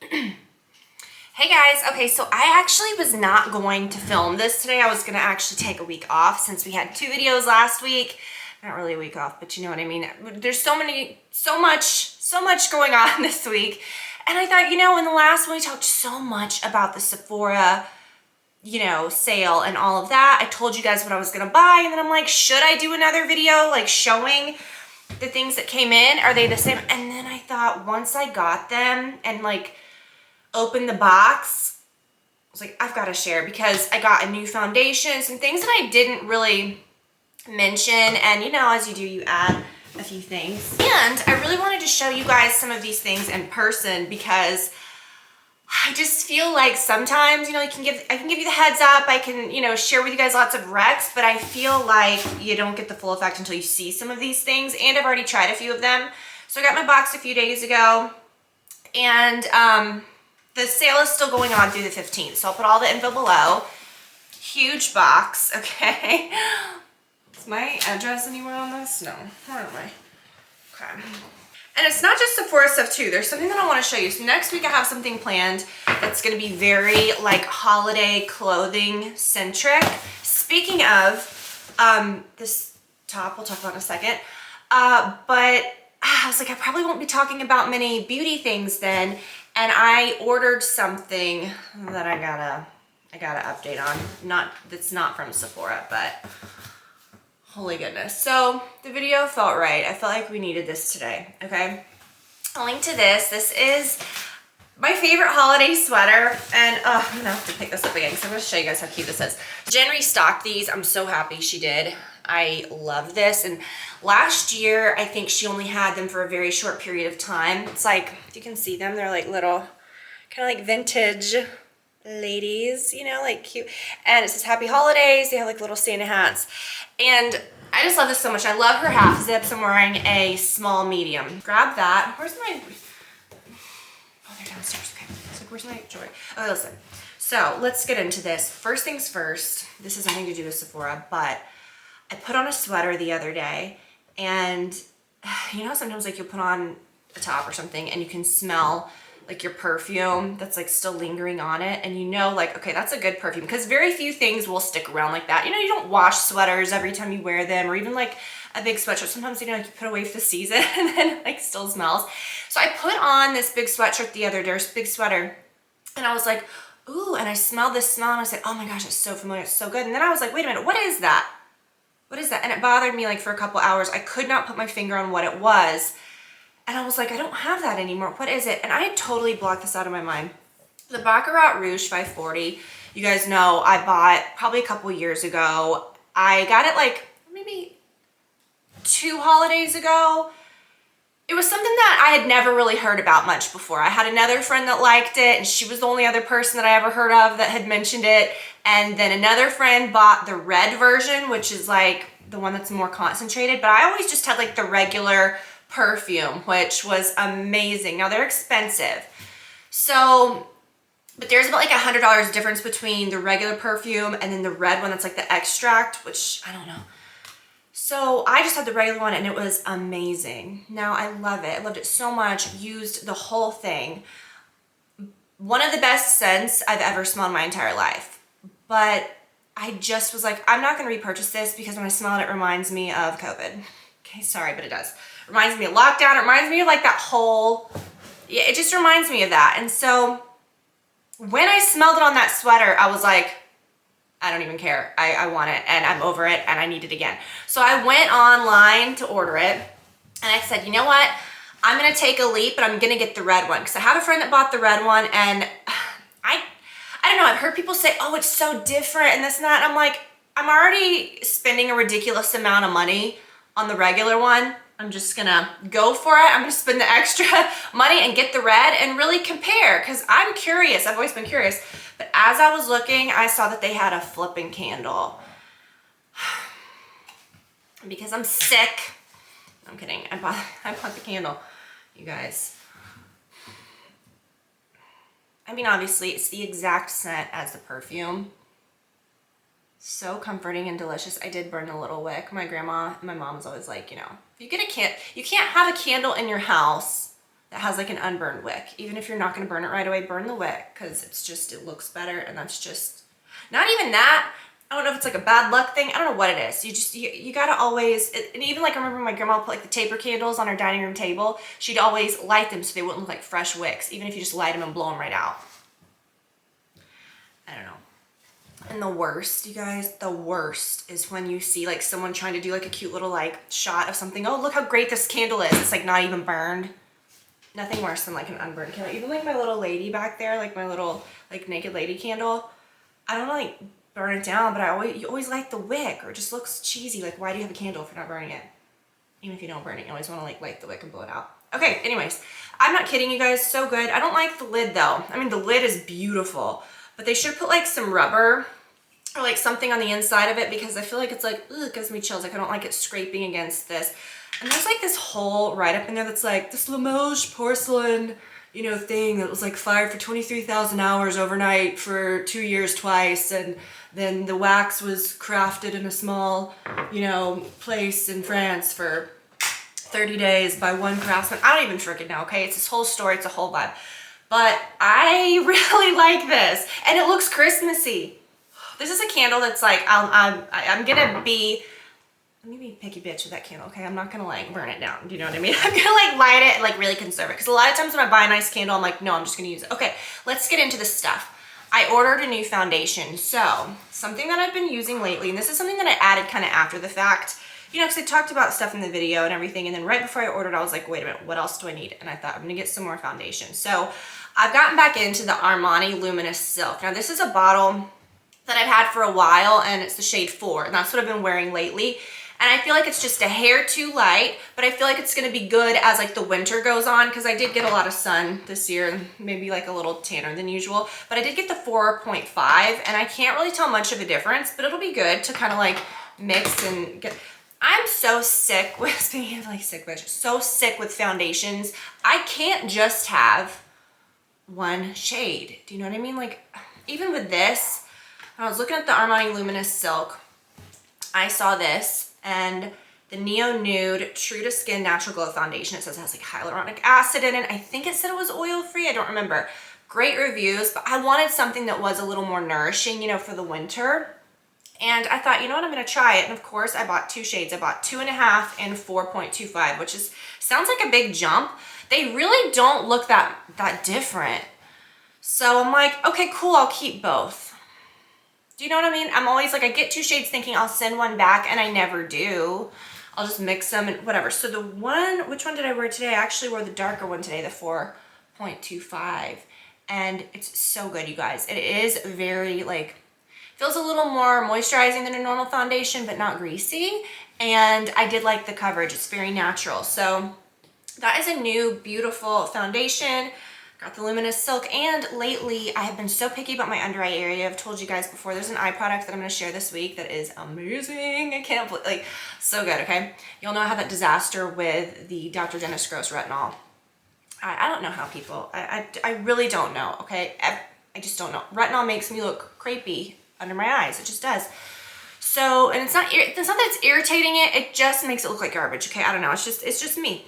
Hey guys, okay, so I actually was not going to film this today. I was gonna actually take a week off since we had 2 videos last week. Not really a week off, but you know what I mean. There's so much going on this week. And I thought, in the last one we talked so much about the Sephora, sale and all of that. I told you guys what I was gonna buy, and then I'm like, should I do another video like showing the things that came in? Are they the same? And then I thought once I got them and like opened the box, I was like, I've got to share because I got a new foundation, some things that I didn't really mention. And as you do, you add a few things. And I really wanted to show you guys some of these things in person because I just feel like sometimes, I can give you the heads up. I can, share with you guys lots of recs, but I feel like you don't get the full effect until you see some of these things. And I've already tried a few of them. So I got my box a few days ago, and the sale is still going on through the 15th. So I'll put all the info below. Huge box, okay. Is my address anywhere on this? No, where am I? Okay. And it's not just Sephora stuff too. There's something that I want to show you. So next week I have something planned that's going to be very like holiday clothing centric. Speaking of this top, we'll talk about in a second. But I was like, I probably won't be talking about many beauty things then. And I ordered something that I gotta update on. That's not from Sephora, but holy goodness. So the video felt right. I felt like we needed this today, okay? A link to this. This is my favorite holiday sweater. And I'm gonna have to pick this up again because I'm gonna show you guys how cute this is. Jen restocked these. I'm so happy she did. I love this. And last year, I think she only had them for a very short period of time. It's like, if you can see them, they're like little, kind of like vintage ladies, like cute. And it says happy holidays. They have like little Santa hats. And I just love this so much. I love her half zips. I'm wearing a small medium. Grab that. Where's my, oh, they're downstairs. Okay. It's like, where's my jewelry? Oh, listen. So let's get into this. First things first, this has nothing to do with Sephora, but I put on a sweater the other day, and sometimes like you'll put on a top or something and you can smell like your perfume that's like still lingering on it, and like, okay, that's a good perfume, because very few things will stick around like that. You don't wash sweaters every time you wear them, or even like a big sweatshirt. Sometimes like you put away for the season and then it like still smells. So I put on this big sweatshirt the other day, or big sweater, and I was like, ooh, and I smelled this smell and I said, oh my gosh, it's so familiar, it's so good. And then I was like, wait a minute, what is that? What is that? And it bothered me like for a couple hours. I could not put my finger on what it was. And I was like, I don't have that anymore. What is it? And I had totally blocked this out of my mind. The Baccarat Rouge 540, you guys know I bought probably a couple years ago. I got it like maybe 2 holidays ago. It was something that I had never really heard about much before. I had another friend that liked it, and she was the only other person that I ever heard of that had mentioned it. And then another friend bought the red version, which is like the one that's more concentrated. But I always just had like the regular perfume, which was amazing. Now they're expensive. So, but there's about like $100 difference between the regular perfume and then the red one that's like the extract, which I don't know. So I just had the regular one and it was amazing. Now I love it. I loved it so much. Used the whole thing. One of the best scents I've ever smelled in my entire life. But I just was like, I'm not going to repurchase this because when I smell it, it reminds me of COVID. Okay, sorry, but it does. It reminds me of lockdown. It reminds me of like that whole, yeah, it just reminds me of that. And so when I smelled it on that sweater, I was like, I don't even care. I want it, and I'm over it, and I need it again. So I went online to order it, and I said, you know what? I'm going to take a leap, and I'm going to get the red one, because I have a friend that bought the red one, and I don't know. I've heard people say, oh, it's so different, and this and that. And I'm like, I'm already spending a ridiculous amount of money on the regular one. I'm just going to go for it. I'm going to spend the extra money and get the red and really compare, because I'm curious. I've always been curious. But as I was looking, I saw that they had a flipping candle. Because I'm sick. I'm kidding. I bought the candle, you guys. I mean, obviously, it's the exact scent as the perfume. So comforting and delicious. I did burn a little wick. My grandma and my mom was always like, if you get you can't have a candle in your house that has like an unburned wick. Even if you're not gonna burn it right away, burn the wick, because it's just, it looks better. And that's just, not even that. I don't know if it's like a bad luck thing. I don't know what it is. You gotta always, and even like I remember my grandma would put like the taper candles on her dining room table. She'd always light them so they wouldn't look like fresh wicks, even if you just light them and blow them right out. I don't know. And the worst, you guys, the worst is when you see like someone trying to do like a cute little like shot of something. Oh, look how great this candle is. It's like not even burned. Nothing worse than like an unburned candle. Even like my little lady back there, like my little like naked lady candle. I don't like burn it down, but you always light the wick, or it just looks cheesy. Like, why do you have a candle if you're not burning it? Even if you don't burn it, you always want to like light the wick and blow it out. Okay, anyways, I'm not kidding you guys, so good. I don't like the lid though. I mean, the lid is beautiful, but they should put like some rubber or like something on the inside of it, because I feel like it's like, ugh, it gives me chills. Like I don't like it scraping against this. And there's like this hole right up in there that's like this Limoges porcelain, you know, thing that was like fired for 23,000 hours overnight for 2 years twice. And then the wax was crafted in a small, you know, place in France for 30 days by one craftsman. I don't even freaking know, okay? It's this whole story, it's a whole vibe. But I really like this, and it looks Christmassy. This is a candle that's like, I'm gonna be, let me be a picky bitch with that candle, okay? I'm not gonna like burn it down, do you know what I mean? I'm gonna like light it and like really conserve it, because a lot of times when I buy a nice candle, I'm like, no, I'm just gonna use it. Okay, let's get into the stuff. I ordered a new foundation. So something that I've been using lately, and this is something that I added kind of after the fact, you know, because I talked about stuff in the video and everything, and then right before I ordered, I was like, wait a minute, what else do I need? And I thought, I'm gonna get some more foundation. So I've gotten back into the Armani Luminous Silk. Now this is a bottle that I've had for a while, and it's the shade 4, and that's what I've been wearing lately. And I feel like it's just a hair too light, but I feel like it's gonna be good as like the winter goes on, because I did get a lot of sun this year, maybe like a little tanner than usual, but I did get the 4.5, and I can't really tell much of a difference, but it'll be good to kind of like mix and get. I'm so sick with, speaking of like sick bitch, so sick with foundations. I can't just have one shade. Do you know what I mean? Like even with this, when I was looking at the Armani Luminous Silk, I saw this, and the Neo Nude True to Skin Natural Glow Foundation. It says it has like hyaluronic acid in it. I think it said it was oil free. I don't remember. Great reviews, but I wanted something that was a little more nourishing, you know, for the winter. And I thought, you know what, I'm gonna try it. And of course I bought two shades. I bought 2.5 and 4.25, which is, sounds like a big jump. They really don't look that different. So I'm like, okay, cool, I'll keep both. Do you know what I mean? I'm always like, I get 2 shades thinking I'll send one back, and I never do. I'll just mix them and whatever. So the one, which one did I wear today? I actually wore the darker one today, the 4.25. And it's so good, you guys. It is very like, feels a little more moisturizing than a normal foundation, but not greasy. And I did like the coverage. It's very natural. So that is a new, beautiful foundation. Got the Luminous Silk, and lately I have been so picky about my under eye area. I've told you guys before, there's an eye product that I'm going to share this week that is amazing. I can't believe, like, so good, okay? You'll know I had that disaster with the Dr. Dennis Gross Retinol. I don't know how people, I really don't know, okay? I just don't know. Retinol makes me look crepey under my eyes. It just does. So, and it's not that it's irritating it just makes it look like garbage, okay? I don't know. It's just me.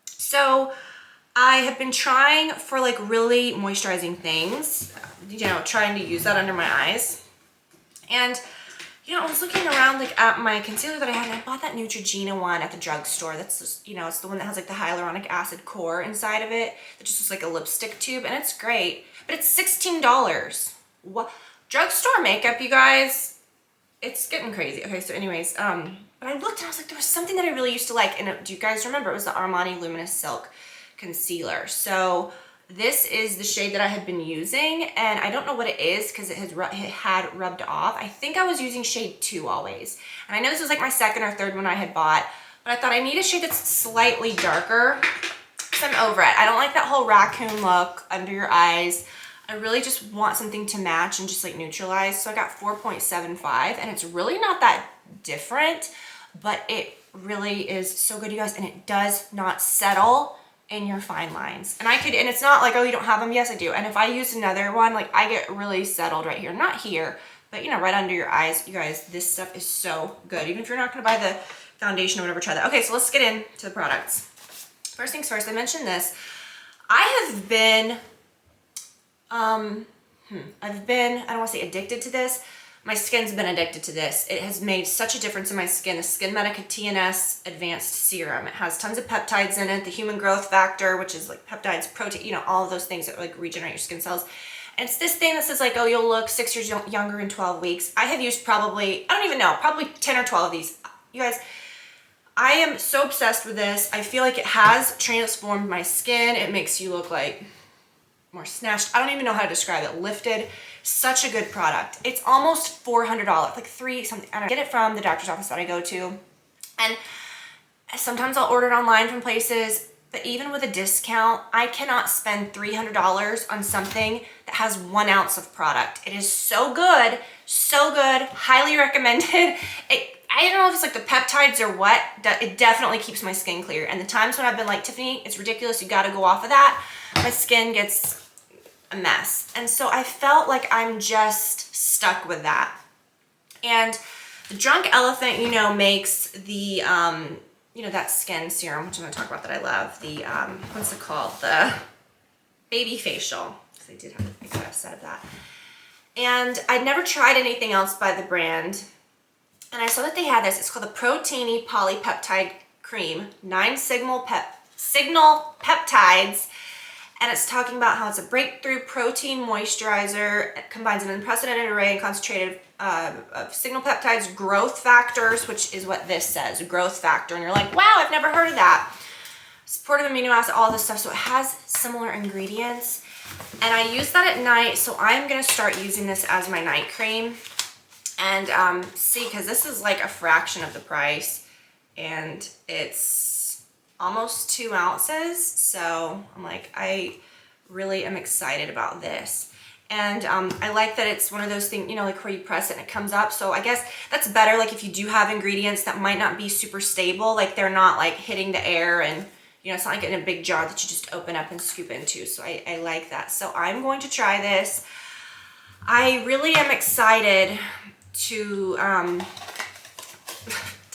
So I have been trying for like really moisturizing things, you know, trying to use that under my eyes. And, you know, I was looking around like at my concealer that I had, and I bought that Neutrogena one at the drugstore. That's just, you know, it's the one that has like the hyaluronic acid core inside of it. That just looks like a lipstick tube, and it's great, but it's $16. What? Drugstore makeup, you guys, it's getting crazy. Okay, so anyways, but I looked and I was like, there was something that I really used to like, and do you guys remember? It was the Armani Luminous Silk concealer. So this is the shade that I had been using, and I don't know what it is because it had rubbed off. I think I was using shade 2 always, and I know this was like my second or third one I had bought, but I thought I need a shade that's slightly darker because I'm over it. I don't like that whole raccoon look under your eyes. I really just want something to match and just like neutralize. So I got 4.75, and it's really not that different, but it really is so good, you guys, and it does not settle in your fine lines. And and it's not like, oh, you don't have them. Yes, I do. And if I use another one, like I get really settled right here, not here, but you know, right under your eyes. You guys, this stuff is so good. Even if you're not gonna buy the foundation or whatever, try that. Okay, so let's get into the products. First things first, I mentioned this. I have been, I don't want to say addicted to this. My skin's been addicted to this. It has made such a difference in my skin. The Skin Medica TNS Advanced Serum. It has tons of peptides in it, the human growth factor, which is like peptides, protein, you know, all of those things that like regenerate your skin cells. And it's this thing that says like, oh, you'll look 6 years younger in 12 weeks. I have used probably, I don't even know, probably 10 or 12 of these. You guys, I am so obsessed with this. I feel like it has transformed my skin. It makes you look like more snatched. I don't even know how to describe it. Lifted. Such a good product. It's almost $400, like $3 something. I don't know. Get it from the doctor's office that I go to. And sometimes I'll order it online from places, but even with a discount, I cannot spend $300 on something that has 1 ounce of product. It is so good, highly recommended. I don't know if it's like the peptides or what, it definitely keeps my skin clear. And the times when I've been like, Tiffany, it's ridiculous, you gotta go off of that, my skin gets a mess. And so I felt like I'm just stuck with that. And the Drunk Elephant, you know, makes the, you know, that skin serum, which I'm gonna talk about that I love. The, what's it called? The baby facial. Because I did have a big set of that. And I'd never tried anything else by the brand. And I saw that they had this. It's called the Proteiny Polypeptide Cream. 9 signal peptides. And it's talking about how it's a breakthrough protein moisturizer. It combines an unprecedented array and concentrated of signal peptides, growth factors, which is what this says, growth factor. And you're like, wow, I've never heard of that. Supportive amino acid, all this stuff. So it has similar ingredients. And I use that at night. So I'm going to start using this as my night cream. And see, because this is like a fraction of the price. And it's almost 2 ounces. So I'm like, I really am excited about this. And I like that it's one of those things, you know, like where you press it and it comes up. So I guess that's better. Like if you do have ingredients that might not be super stable, like they're not like hitting the air and, you know, it's not like in a big jar that you just open up and scoop into. So I like that. So I'm going to try this. I really am excited to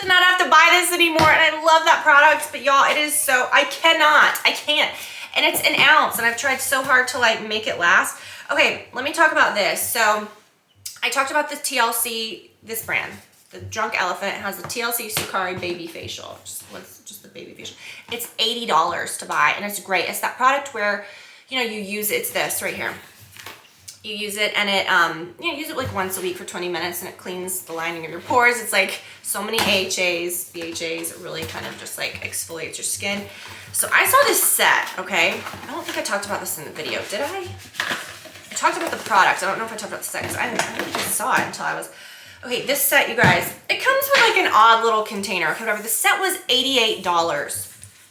not have to buy this anymore, and I love that product, but y'all, it is so, I can't, and it's an ounce, and I've tried so hard to like make it last. Okay, let me talk about this. So I talked about the TLC, this brand, the Drunk Elephant has the TLC Sukari Baby Facial, just the baby facial. It's $80 to buy, and it's great. It's that product where, you know, you use, it's this right here. You use it and it, you know, use it like once a week for 20 minutes and it cleans the lining of your pores. It's like so many AHAs, BHAs, it really kind of just like exfoliates your skin. So I saw this set, okay? I don't think I talked about this in the video, did I? I talked about the product. I don't know if I talked about the set because I don't think I saw it until I was, okay, this set, you guys, it comes with like an odd little container. Okay, whatever. The set was $88.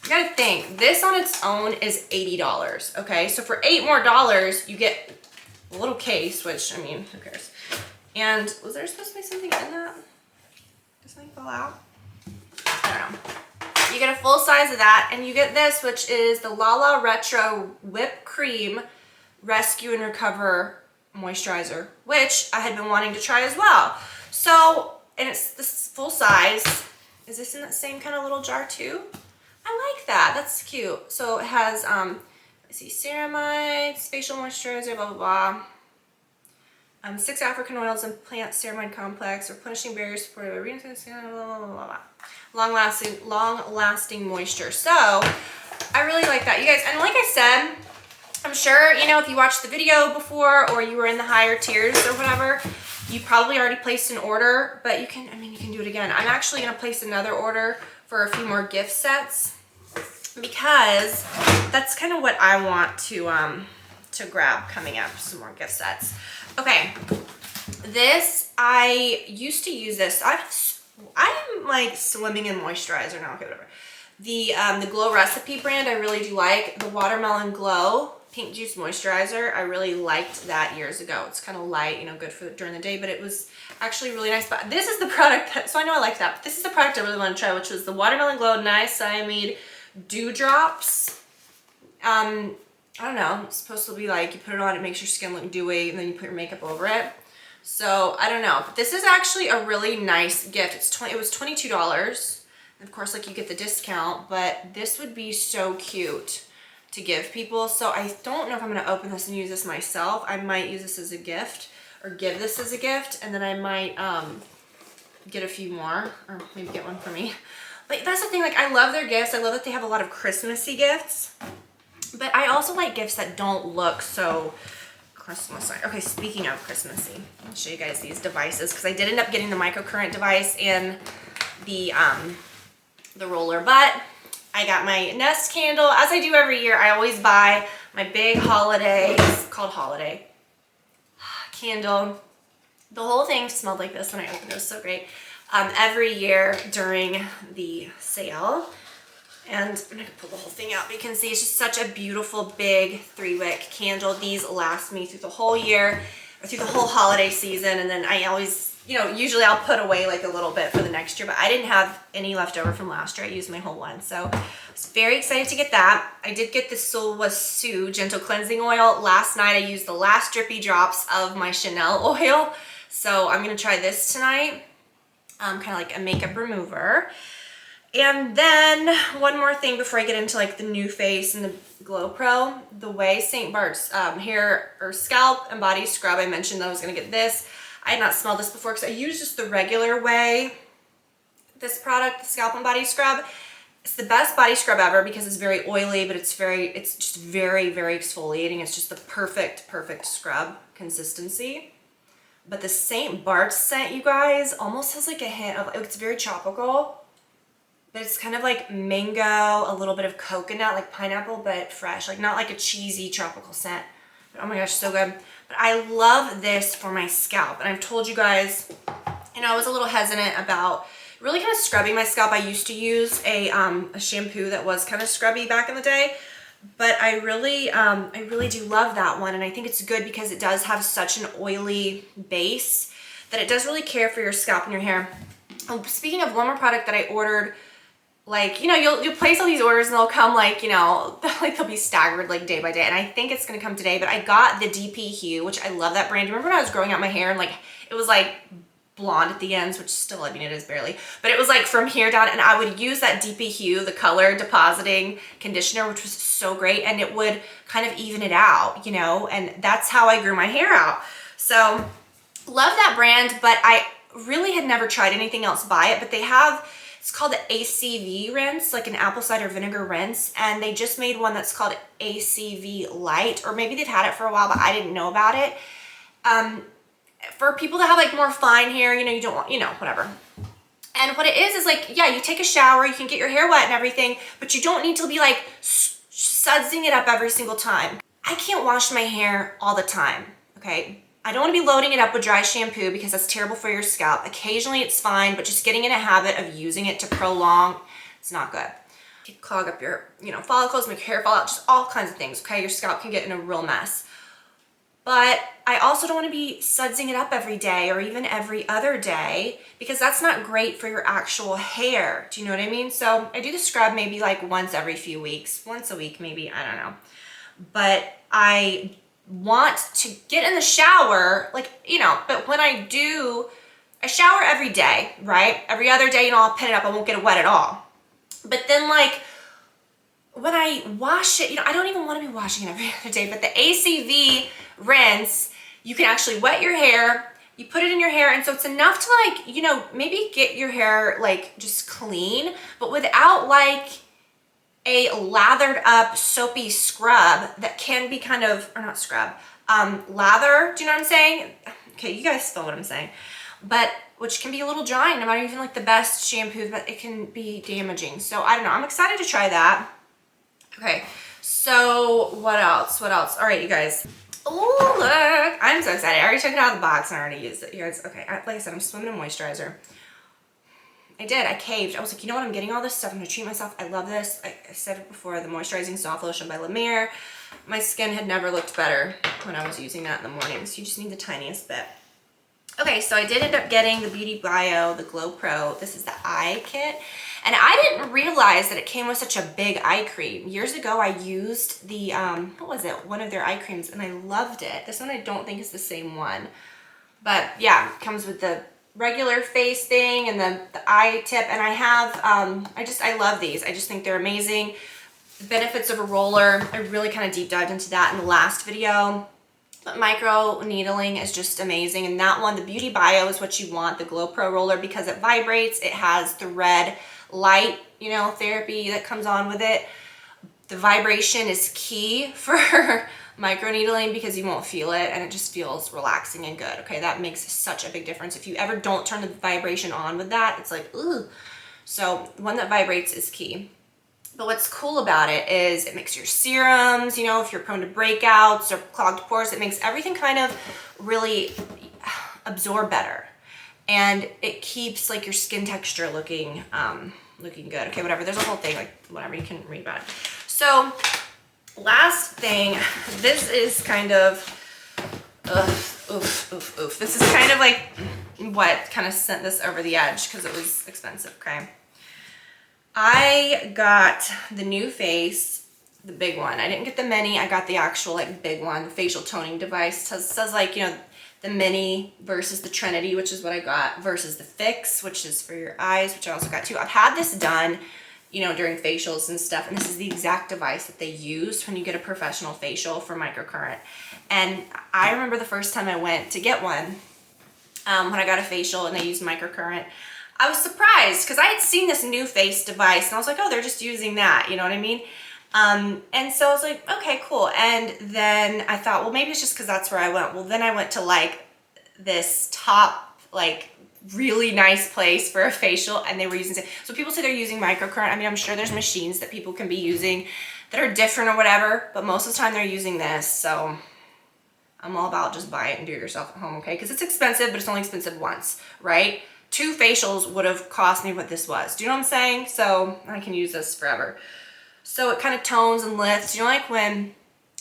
You gotta think, this on its own is $80, okay? So for $8 more, you get a little case, which, I mean, who cares? And was there supposed to be something in that? Did something fall out? I don't know. You get a full size of that, and you get this, which is the Lala Retro Whipped Cream Rescue and Recover Moisturizer, which I had been wanting to try as well. So, and it's this full size. Is this in that same kind of little jar too? I like that. That's cute. So it has, let's see, ceramides, facial moisturizer, blah, blah, blah. 6 African oils and plant ceramide complex, replenishing barriers, supported by blah, blah, blah, blah. Long-lasting moisture. So I really like that, you guys. And like I said, I'm sure, you know, if you watched the video before or you were in the higher tiers or whatever, you probably already placed an order, but you can, I mean, you can do it again. I'm actually going to place another order for a few more gift sets because that's kind of what I want to grab coming up, some more gift sets. Okay, this, I used to use this. I'm like swimming in moisturizer now. Okay, whatever. The Glow Recipe brand, I really do like. The Watermelon Glow Pink Juice Moisturizer, I really liked that years ago. It's kind of light, you know, good for during the day, but it was actually really nice. But this is the product that, so I know I like that, but this is the product I really want to try, which was the Watermelon Glow Niacinamide Dewdrops. I don't know, it's supposed to be like, you put it on, it makes your skin look dewy, and then you put your makeup over it. So I don't know, but this is actually a really nice gift. It was $22. Of course, like you get the discount, but this would be so cute to give people. So I don't know if I'm gonna open this and use this myself. I might use this as a gift or give this as a gift, and then I might get a few more, or maybe get one for me. But that's the thing, like I love their gifts. I love that they have a lot of Christmassy gifts, but I also like gifts that don't look so Christmas. Okay, speaking of Christmassy, I'll show you guys these devices because I did end up getting the microcurrent device and the roller, but I got my Nest candle. As I do every year, I always buy my big holiday, it's called holiday candle. The whole thing smelled like this when I opened it. It was so great. Every year during the sale. And I'm gonna pull the whole thing out, but you can see it's just such a beautiful big 3-wick candle. These last me through the whole year or through the whole holiday season. And then I always, you know, usually I'll put away like a little bit for the next year, but I didn't have any left over from last year. I used my whole one. So I was very excited to get that. I did get the Solwa Sue Gentle Cleansing Oil. Last night I used the last drippy drops of my Chanel oil. So I'm gonna try this tonight. Kind of like a makeup remover. And then one more thing before I get into like the new face and the Glow Pro, the Way St. Bart's hair or scalp and body scrub. I mentioned that I was gonna get this. I had not smelled this before because I use just the regular Way, this product, the scalp and body scrub. It's the best body scrub ever because it's very oily, but it's just very, very exfoliating. It's just the perfect scrub consistency. But the St. Bart's scent, you guys, almost has like a hint of, it's very tropical, but it's kind of like mango, a little bit of coconut, like pineapple, but fresh, like not like a cheesy tropical scent. But oh my gosh, so good. But I love this for my scalp. And I've told you guys, you know, I was a little hesitant about really kind of scrubbing my scalp. I used to use a shampoo that was kind of scrubby back in the day. But I really do love that one, and I think it's good because it does have such an oily base that it does really care for your scalp and your hair. Speaking of one more product that I ordered, like, you know, you'll place all these orders and they'll come like, you know, like they'll be staggered like day by day, and I think it's gonna come today. But I got the DP Hue, which I love that brand. Remember when I was growing out my hair and like it was like blonde at the ends, which still, I mean, it is barely, but it was like from here down, and I would use that DP Hue, the color depositing conditioner, which was so great, and it would kind of even it out, you know, and that's how I grew my hair out. So love that brand, but I really had never tried anything else by it. But they have, it's called the ACV rinse, like an apple cider vinegar rinse, and they just made one that's called ACV Light, or maybe they've had it for a while, but I didn't know about it. For people that have like more fine hair, you know, you don't want, you know, whatever. And what it is like, yeah, you take a shower, you can get your hair wet and everything, but you don't need to be like sudsing it up every single time. I can't wash my hair all the time, okay? I don't want to be loading it up with dry shampoo because that's terrible for your scalp. Occasionally it's fine, but just getting in a habit of using it to prolong, it's not good. You clog up your, you know, follicles, make your hair fall out, just all kinds of things, okay? Your scalp can get in a real mess. But I also don't want to be sudsing it up every day or even every other day because that's not great for your actual hair. Do you know what I mean? So I do the scrub maybe like once every few weeks, once a week maybe, I don't know. But I want to get in the shower, like, you know, but when I do, I shower every day, right? Every other day, you know, I'll pin it up, I won't get it wet at all. But then like, when I wash it, you know, I don't even want to be washing it every other day, but the ACV rinse, you can actually wet your hair, you put it in your hair, and so it's enough to like, you know, maybe get your hair like just clean, but without like a lathered up soapy scrub that can be kind of, or not scrub, lather, do you know what I'm saying? Okay, you guys feel what I'm saying. But, which can be a little drying, no matter even like the best shampoo, but it can be damaging. So I don't know, I'm excited to try that. Okay, so what else? All right, you guys. Oh, look, I'm so excited. I already took it out of the box and I already used it. You guys, okay, like I said, I'm swimming in moisturizer. I caved. I was like, you know what, I'm getting all this stuff. I'm gonna treat myself. I love this. I said it before, the Moisturizing Soft Lotion by La Mer. My skin had never looked better when I was using that in the morning, so you just need the tiniest bit. Okay, so I did end up getting the Beauty Bio, the Glow Pro. This is the eye kit. And I didn't realize that it came with such a big eye cream. Years ago, I used the, what was it? One of their eye creams, and I loved it. This one I don't think is the same one. But yeah, it comes with the regular face thing and the eye tip. And I have, I love these. I just think they're amazing. the benefits of a roller. I really kind of deep dived into that in the last video. But micro needling is just amazing. And that one, the Beauty Bio is what you want, the Glow Pro roller, because it vibrates. It has the red light, you know, therapy that comes on with it. The vibration is key for micro needling because you won't feel it and it just feels relaxing and good. Okay, that makes such a big difference. If you ever don't turn the vibration on with that, it's like, ooh. So the one that vibrates is key. But what's cool about it is it makes your serums, you know, if you're prone to breakouts or clogged pores, it makes everything kind of really absorb better. And it keeps like your skin texture looking good. Okay, whatever. There's a whole thing, like whatever, you can read about it. So last thing, this is kind of, This is kind of like what kind of sent this over the edge because it was expensive, okay? I got the New Face, the big one. I didn't get the mini, I got the actual like big one, the facial toning device. It says like, you know, the mini versus the Trinity, which is what I got, versus the Fix, which is for your eyes, which I also got too. I've had this done, you know, during facials and stuff, and this is the exact device that they use when you get a professional facial for microcurrent. And I remember the first time I went to get one, when I got a facial and they used microcurrent, I was surprised because I had seen this New Face device and I was like, oh, they're just using that, you know what I mean? And so I was like, okay, cool. And then I thought, well, maybe it's just because that's where I went. Well, then I went to like this top, like really nice place for a facial and they were using it. So people say they're using microcurrent. I mean, I'm sure there's machines that people can be using that are different or whatever, but most of the time they're using this. So I'm all about just buy it and do it yourself at home, okay? Because it's expensive, but it's only expensive once, right? 2 facials would have cost me what this was. Do you know what I'm saying? So I can use this forever. So it kind of tones and lifts. You know, like when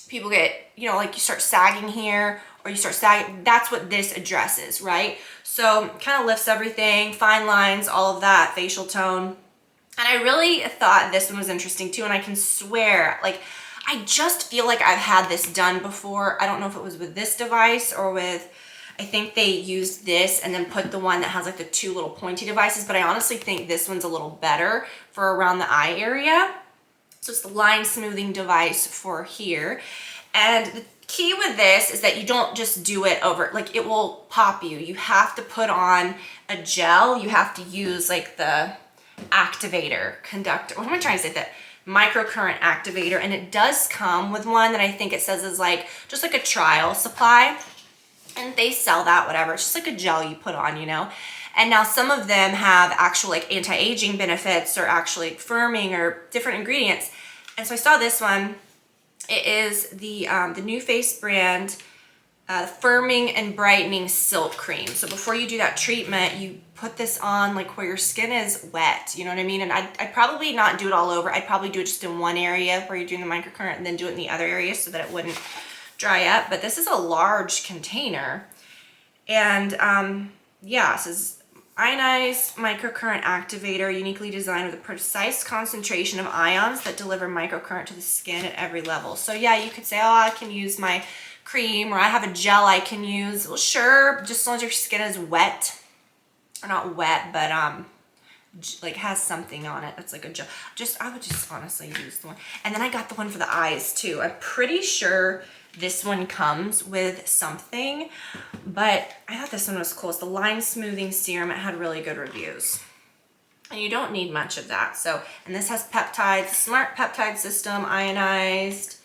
people get, you know, like you start sagging here or you start sagging, that's what this addresses, right? So it kind of lifts everything, fine lines, all of that, facial tone. And I really thought this one was interesting too. And I can swear, like, I just feel like I've had this done before. I don't know if it was with this device or with, I think they used this and then put the one that has like the 2 little pointy devices, but I honestly think this one's a little better for around the eye area. So it's the line smoothing device for here. And the key with this is that you don't just do it over, like it will pop you. You have to put on a gel. You have to use like the activator, conductor, what am I trying to say, that microcurrent activator. And it does come with one that I think it says is like, just like a trial supply. And they sell that, whatever. It's just like a gel you put on, you know? And now some of them have actual like anti-aging benefits or actually firming or different ingredients. And so I saw this one. It is the New Face brand Firming and Brightening Silk Cream. So before you do that treatment, you put this on like where your skin is wet, you know what I mean? And I'd probably not do it all over. I'd probably do it just in one area where you're doing the microcurrent and then do it in the other area so that it wouldn't dry up. But this is a large container. And yeah, it says ionized microcurrent activator, uniquely designed with a precise concentration of ions that deliver microcurrent to the skin at every level. So yeah, you could say, oh, I can use my cream or I have a gel I can use. Well, sure, just as long as your skin is wet, or not wet, but like has something on it that's like a gel. I would just honestly use the one. And then I got the one for the eyes too. I'm pretty sure this one comes with something, but I thought this one was cool. It's the Line Smoothing Serum. It had really good reviews. And you don't need much of that. So, and this has peptides, smart peptide system, ionized,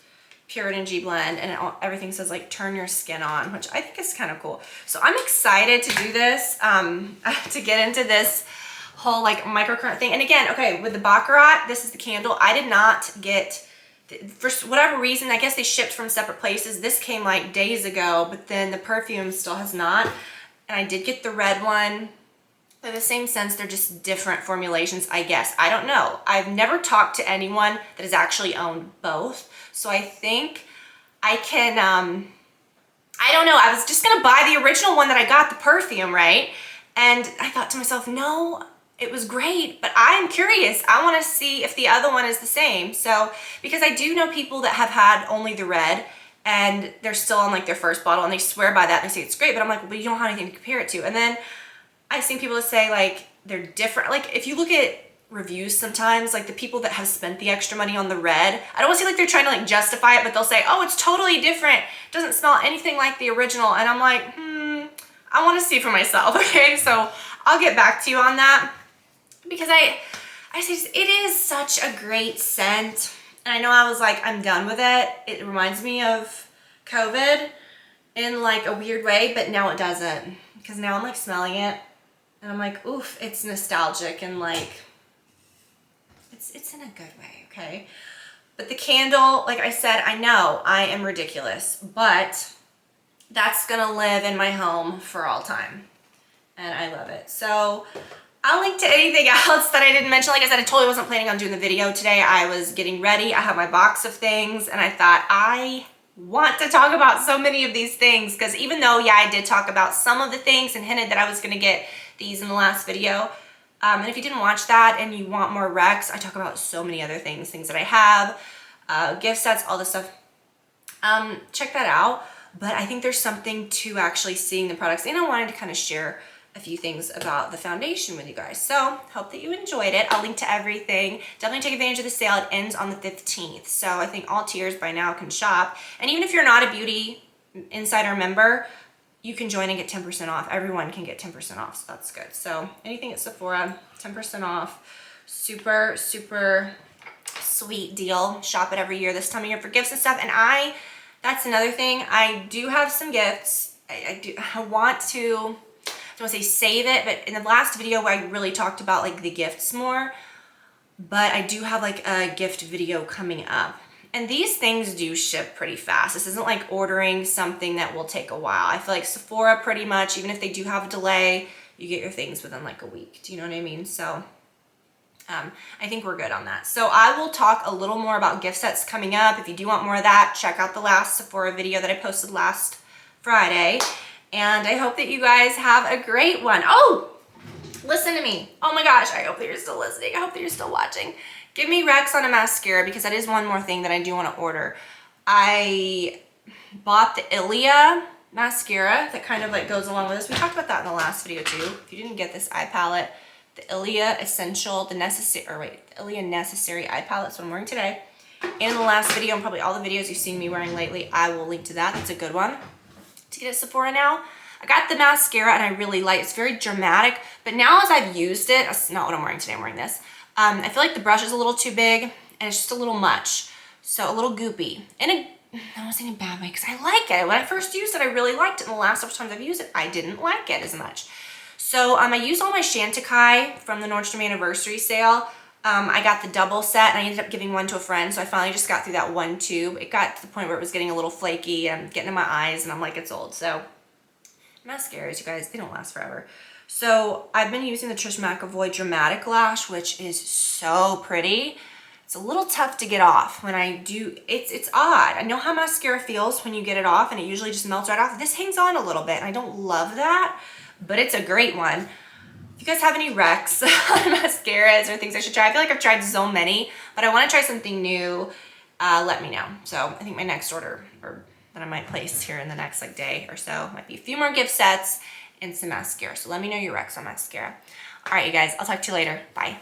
pure energy blend, and everything says like turn your skin on, which I think is kind of cool. So I'm excited to do this, to get into this whole like microcurrent thing. And again, okay, with the Baccarat, this is the candle. I did not get, for whatever reason, I guess they shipped from separate places. This came like days ago, but then the perfume still has not. And I did get the red one. They're the same scents, they're just different formulations, I guess. I don't know. I've never talked to anyone that has actually owned both. So I think I can, I don't know. I was just gonna buy the original one that I got, the perfume, right? And I thought to myself, no, it was great, but I'm curious. I wanna see if the other one is the same. So, because I do know people that have had only the red and they're still on like their first bottle and they swear by that. They say it's great, but I'm like, well, but you don't have anything to compare it to. And then I've seen people that say like they're different. Like if you look at reviews sometimes, like the people that have spent the extra money on the red. I don't want to see like they're trying to like justify it, but they'll say, oh, it's totally different. It doesn't smell anything like the original. And I'm like, I want to see for myself. Okay, so I'll get back to you on that because I say it is such a great scent. And I know I was like, I'm done with it. It reminds me of COVID in like a weird way, but now it doesn't, because now I'm like smelling it and I'm like, oof, it's nostalgic and like, it's in a good way, okay? But the candle, like I said, I know I am ridiculous, but that's gonna live in my home for all time. And I love it. So I'll link to anything else that I didn't mention. Like I said, I totally wasn't planning on doing the video today. I was getting ready. I have my box of things and I thought I want to talk about so many of these things, because even though, yeah, I did talk about some of the things and hinted that I was gonna get these in the last video. And if you didn't watch that and you want more recs, I talk about so many other things that I have, gift sets, all this stuff. Check that out. But I think there's something to actually seeing the products, and I wanted to kind of share a few things about the foundation with you guys. So hope that you enjoyed it. I'll link to everything. Definitely take advantage of the sale. It ends on the 15th. So I think all tiers by now can shop. And even if you're not a Beauty Insider member, you can join and get 10% off. Everyone can get 10% off, so that's good. So anything at Sephora, 10% off. Super, super sweet deal. Shop it every year this time of year for gifts and stuff. And that's another thing. I do have some gifts. I want to, I don't want to say save it, but in the last video I really talked about like the gifts more. But I do have like a gift video coming up. And these things do ship pretty fast. This isn't like ordering something that will take a while. I feel like Sephora pretty much, even if they do have a delay, you get your things within like a week. Do you know what I mean? So I think we're good on that. So I will talk a little more about gift sets coming up. If you do want more of that, check out the last Sephora video that I posted last Friday. And I hope that you guys have a great one. Oh, listen to me. Oh my gosh, I hope that you're still listening. I hope that you're still watching. Give me recs on a mascara, because that is one more thing that I do want to order. I bought the Ilia mascara that kind of like goes along with this. We talked about that in the last video too. If you didn't get this eye palette, the Ilia Essential, the Ilia Necessary eye palette, that's what I'm wearing today. In the last video, and probably all the videos you've seen me wearing lately, I will link to that. That's a good one to get at Sephora now. I got the mascara and I really like it. It's very dramatic, but now as I've used it, that's not what I'm wearing today, I'm wearing this. I feel like the brush is a little too big and it's just a little much. So a little goopy. I don't want to say in a bad way, because I like it. When I first used it, I really liked it. And the last couple times I've used it, I didn't like it as much. So I used all my Chantecaille from the Nordstrom anniversary sale. I got the double set and I ended up giving one to a friend. So I finally just got through that one tube. It got to the point where it was getting a little flaky and getting in my eyes, and I'm like, it's old. So mascaras, you guys, they don't last forever. So I've been using the Trish Mcavoy Dramatic Lash, which is so pretty. It's a little tough to get off when I do. It's odd. I know how mascara feels when you get it off, and it usually just melts right off. This hangs on a little bit and I don't love that, but it's a great one. If you guys have any recs on mascaras or things I should try, I feel like I've tried so many, but I want to try something new. Let me know. So I think my next order, or that I might place here in the next like day or so, might be a few more gift sets and some mascara. So let me know your recs on mascara. All right, you guys, I'll talk to you later. Bye.